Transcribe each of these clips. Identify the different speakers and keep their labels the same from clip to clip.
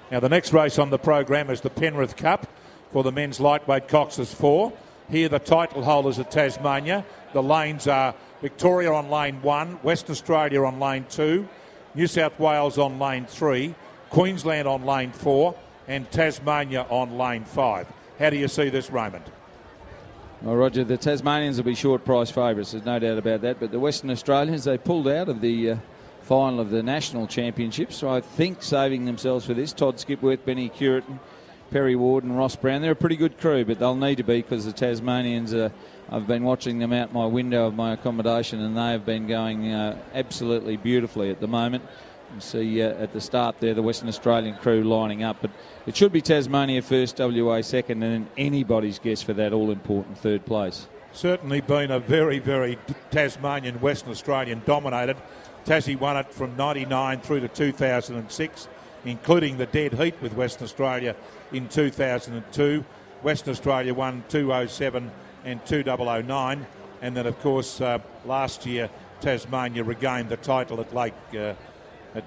Speaker 1: Now the next race on the program is the Penrith Cup for the men's lightweight Coxless 4. Here the title holders are Tasmania. The lanes are Victoria on lane 1, Western Australia on lane 2, New South Wales on lane 3, Queensland on lane 4 and Tasmania on lane 5. How do you see this, Raymond?
Speaker 2: Well, Roger, the Tasmanians will be short price favourites, there's no doubt about that, but the Western Australians, they pulled out of the final of the national championships, so I think saving themselves for this. Todd Skipworth, Benny Curitin, Perry Ward and Ross Brown, they're a pretty good crew, but they'll need to be because the Tasmanians, I've been watching them out my window of my accommodation and they have been going absolutely beautifully at the moment. You see at the start there the Western Australian crew lining up, but it should be Tasmania first, WA second, and then anybody's guess for that all-important third place. Certainly been a very, very Tasmanian Western Australian dominated. Tassie won it from 99 through to 2006, including the dead heat with Western Australia in 2002. Western Australia won 207 and 2009, and then of course last year Tasmania regained the title at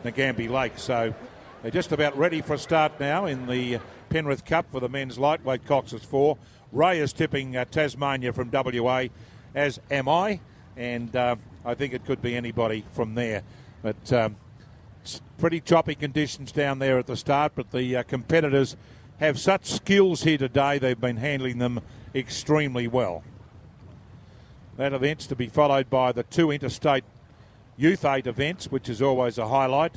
Speaker 2: Ngambie Lake. So they're just about ready for a start now in the Penrith Cup for the men's lightweight Coxless 4. Ray is tipping Tasmania from WA, as am I, and I think it could be anybody from there. But it's pretty choppy conditions down there at the start, but the competitors have such skills here today, they've been handling them extremely well. That event's to be followed by the 2 interstate Youth 8 events, which is always a highlight,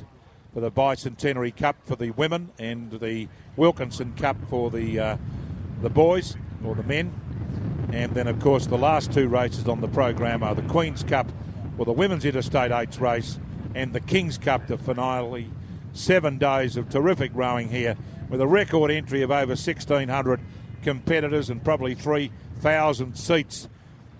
Speaker 2: for the Bicentenary Cup for the women and the Wilkinson Cup for the boys, or the men. And then, of course, the last 2 races on the program are the Queen's Cup for the Women's Interstate 8s race and the King's Cup, the finale. 7 days of terrific rowing here with a record entry of over 1,600 competitors and probably 3,000 seats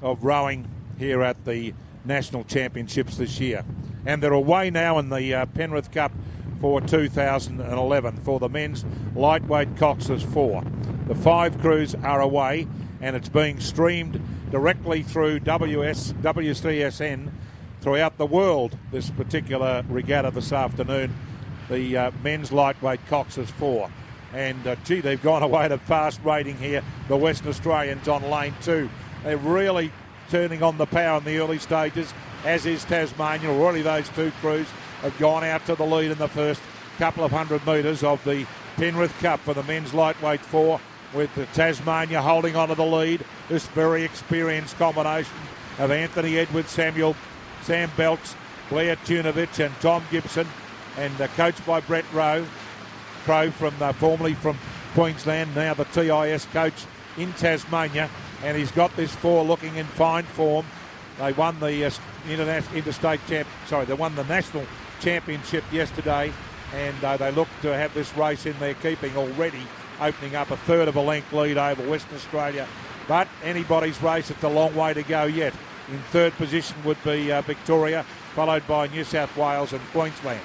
Speaker 2: of rowing here at the National Championships this year. And they're away now in the Penrith Cup for 2011 for the men's lightweight Coxless 4. The 5 crews are away, and it's being streamed directly through WCSN throughout the world, this particular regatta this afternoon, the men's lightweight Coxless 4. And gee, they've gone away at a fast rating here, the Western Australians on lane 2. They're really turning on the power in the early stages, as is Tasmania. Already those 2 crews have gone out to the lead in the first couple of 100 metres of the Penrith Cup for the men's lightweight 4, with the Tasmania holding on to the lead. This very experienced combination of Anthony Edwards, Sam Beltz, Blair Tunevitsch and Tom Gibson, and coached by Brett Crow formerly from Queensland, now the TIS coach in Tasmania, and he's got this 4 looking in fine form. They won the they won the national championship yesterday, and they look to have this race in their keeping already, opening up a third of a length lead over Western Australia. But anybody's race, it's a long way to go yet. In third position would be Victoria, followed by New South Wales and Queensland.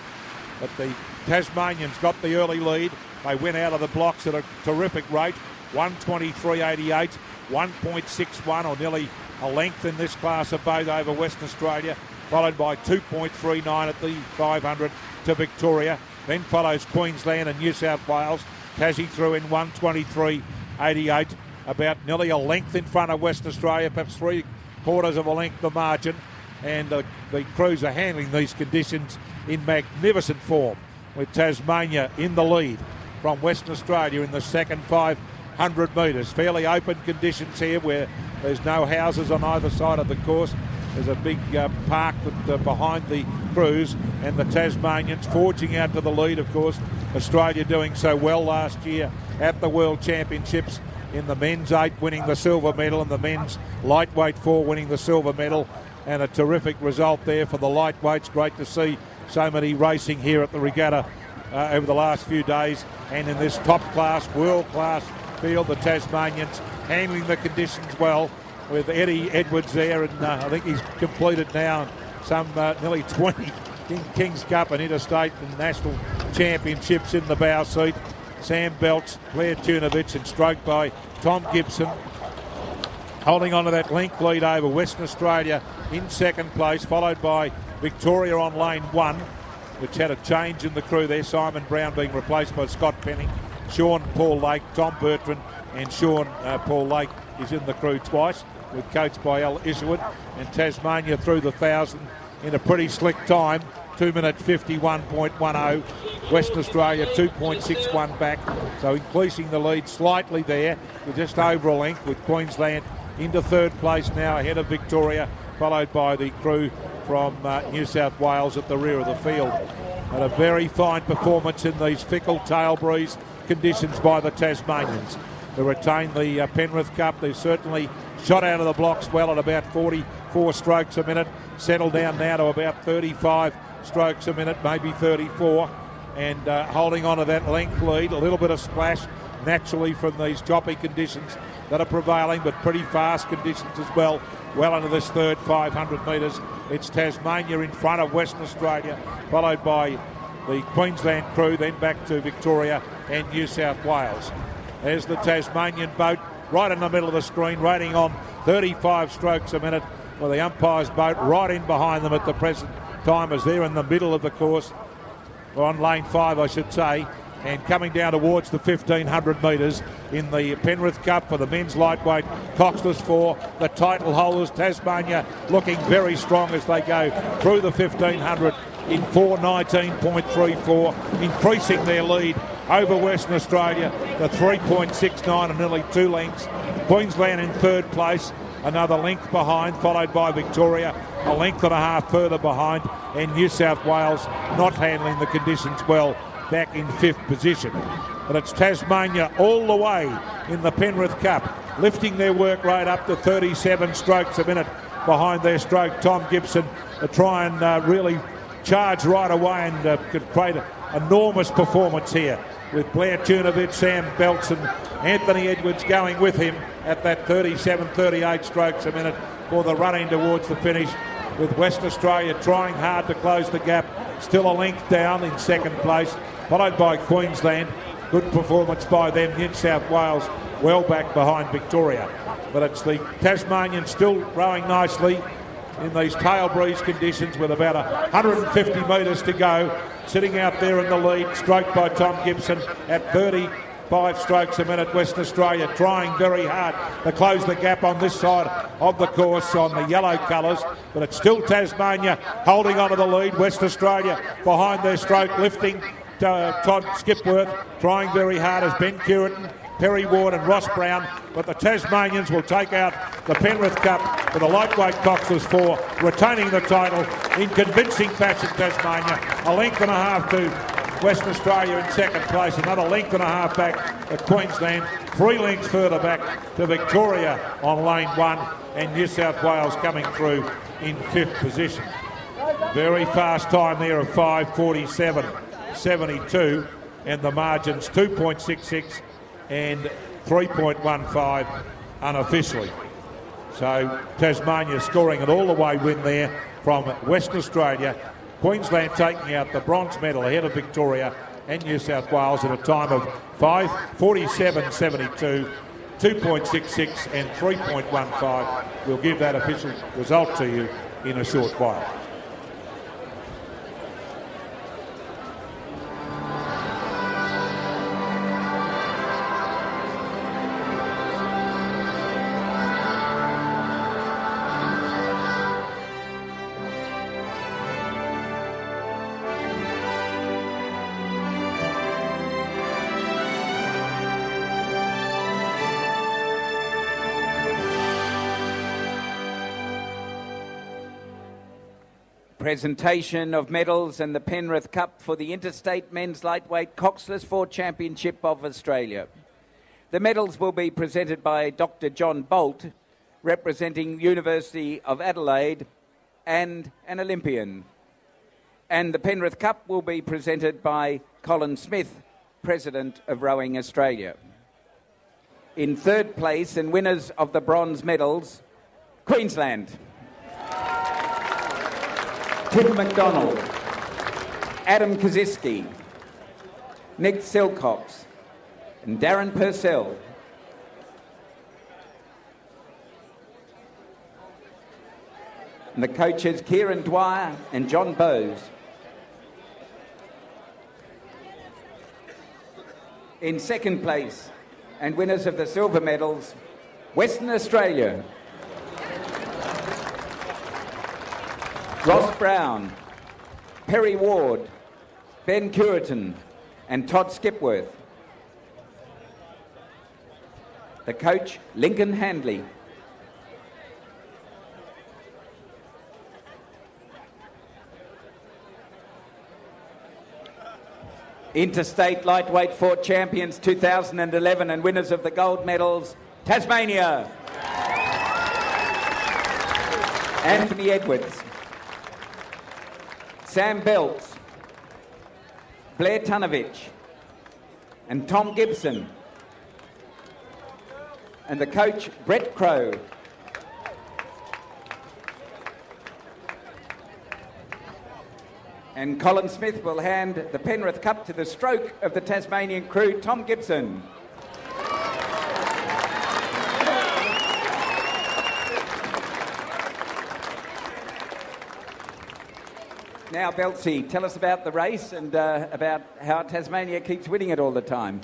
Speaker 2: But the Tasmanians got the early lead. They went out of the blocks at a terrific rate, 1:23.88, 1.61 or nearly a length in this class of boat over Western Australia, followed by 2.39 at the 500 to Victoria. Then follows Queensland and New South Wales. Tassie threw in 1:23.88, about nearly a length in front of Western Australia, perhaps 3/4 of a length the margin. And the crews are handling these conditions in magnificent form, with Tasmania in the lead from Western Australia in the second 500 metres. Fairly open conditions here where there's no houses on either side of the course. There's a big park behind the crews, and the Tasmanians forging out to the lead, of course. Australia doing so well last year at the World Championships in the men's 8 winning the silver medal and the men's lightweight 4 winning the silver medal, and a terrific result there for the lightweights. Great to see so many racing here at the regatta over the last few days, and in this top class, world class field, the Tasmanians handling the conditions well, with Eddie Edwards there, and I think he's completed now some nearly 20 King's Cup and Interstate and National Championships in the bow seat. Sam Beltz, Blair Tunevitsch, and stroked by Tom Gibson, holding on to that length lead over Western Australia in second place, followed by Victoria on lane 1,
Speaker 1: which had a change in the crew there. Simon Brown being replaced by Scott Penning, Sean Paul Lake, Tom Bertrand, and Sean Paul Lake is in the crew twice, with coached by Al Isherwood. And Tasmania through the 1,000 in a pretty slick time, 2 minute 51.10. Western Australia 2.61 back, so increasing the lead slightly there with just over a length, with Queensland into third place now ahead of Victoria, followed by the crew from New South Wales at the rear of the field. And a very fine performance in these fickle tail breeze conditions by the Tasmanians to retain the Penrith Cup. They've certainly shot out of the blocks well at about 44 strokes a minute, settled down now to about 35 strokes a minute, maybe 34, and holding on to that length lead. A little bit of splash naturally from these choppy conditions that are prevailing, but pretty fast conditions as well into this third 500 metres. It's Tasmania in front of Western Australia, followed by the Queensland crew, then back to Victoria and New South Wales. There's the Tasmanian boat right in the middle of the screen, rating on 35 strokes a minute, with the umpire's boat right in behind them at the present time as they're in the middle of the course, or on lane 5 I should say, and coming down towards the 1,500 metres in the Penrith Cup for the men's lightweight Coxless 4. The title holders, Tasmania, looking very strong as they go through the 1,500 in 4:19.34, increasing their lead over Western Australia to 3.69 and nearly 2 lengths. Queensland in third place, another length behind, followed by Victoria, a length and a half further behind, and New South Wales not handling the conditions well, back in 5th position. But it's Tasmania all the way in the Penrith Cup, lifting their work rate up to 37 strokes a minute behind their stroke Tom Gibson, to try and really charge right away and could create an enormous performance here, with Blair Tunevitsch, Sam Beltz and Anthony Edwards going with him at that 37-38 strokes a minute for the run-in towards the finish, with Western Australia trying hard to close the gap, still a length down in second place, followed by Queensland. Good performance by them. New South Wales well back behind Victoria. But it's the Tasmanians still rowing nicely in these tail breeze conditions, with about 150 metres to go, sitting out there in the lead, stroked by Tom Gibson at 35 strokes a minute. Western Australia trying very hard to close the gap on this side of the course on the yellow colours, but it's still Tasmania holding on to the lead. Western Australia behind their stroke, lifting Todd Skipworth, trying very hard as Ben Curitin, Perry Ward and Ross Brown, but the Tasmanians will take out the Penrith Cup for the lightweight Coxless 4, retaining the title in convincing fashion. Tasmania a length and a half to Western Australia in second place, another length and a half back at Queensland, 3 lengths further back to Victoria on lane 1, and New South Wales coming through in 5th position. Very fast time there of 5:47.72, and the margins 2.66 and 3.15 unofficially. So Tasmania scoring an all-the-way win there from Western Australia. Queensland taking out the bronze medal ahead of Victoria and New South Wales at a time of 5:47.72, 2.66 and 3.15. We'll give that official result to you in a short while.
Speaker 3: Presentation of medals and the Penrith Cup for the Interstate Men's Lightweight Coxless 4 Championship of Australia. The medals will be presented by Dr. John Bolt, representing University of Adelaide and an Olympian. And the Penrith Cup will be presented by Colin Smith, President of Rowing Australia. In third place and winners of the bronze medals, Queensland. Tim McDonald, Adam Kaziski, Nick Silcox, and Darren Purcell. And the coaches Kieran Dwyer and John Bowes. In second place, and winners of the silver medals, Western Australia. Ross Brown, Perry Ward, Ben Curitin, and Todd Skipworth. The coach, Lincoln Handley. Interstate lightweight fought champions 2011 and winners of the gold medals, Tasmania. Anthony Edwards, Sam Beltz, Blair Tunevitsch, and Tom Gibson. And the coach, Brett Crow. And Colin Smith will hand the Penrith Cup to the stroke of the Tasmanian crew, Tom Gibson. Now, Beltzy, tell us about the race and about how Tasmania keeps winning it all the time.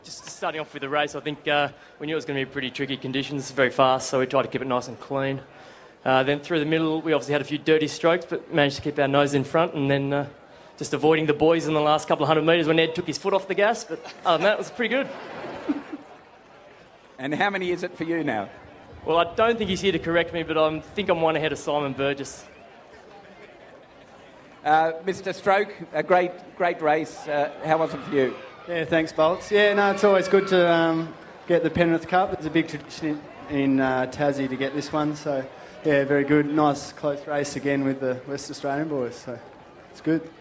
Speaker 4: Just starting off with the race, I think we knew it was going to be pretty tricky conditions, very fast, so we tried to keep it nice and clean. Then through the middle, we obviously had a few dirty strokes, but managed to keep our nose in front, and then just avoiding the boys in the last couple of 100 metres when Ed took his foot off the gas, but other than that, it was pretty good.
Speaker 3: And how many is it for you now?
Speaker 4: Well, I don't think he's here to correct me, but I think I'm one ahead of Simon Burgess.
Speaker 3: Mr. Stroke, a great race. How was it for you?
Speaker 5: Yeah, thanks, Beltz. Yeah, no, it's always good to get the Penrith Cup. It's a big tradition in Tassie to get this one. So, yeah, very good. Nice, close race again with the West Australian boys. So, it's good.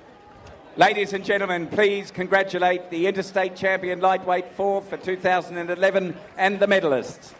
Speaker 3: Ladies and gentlemen, please congratulate the Interstate Champion Lightweight 4 for 2011 and the medalists.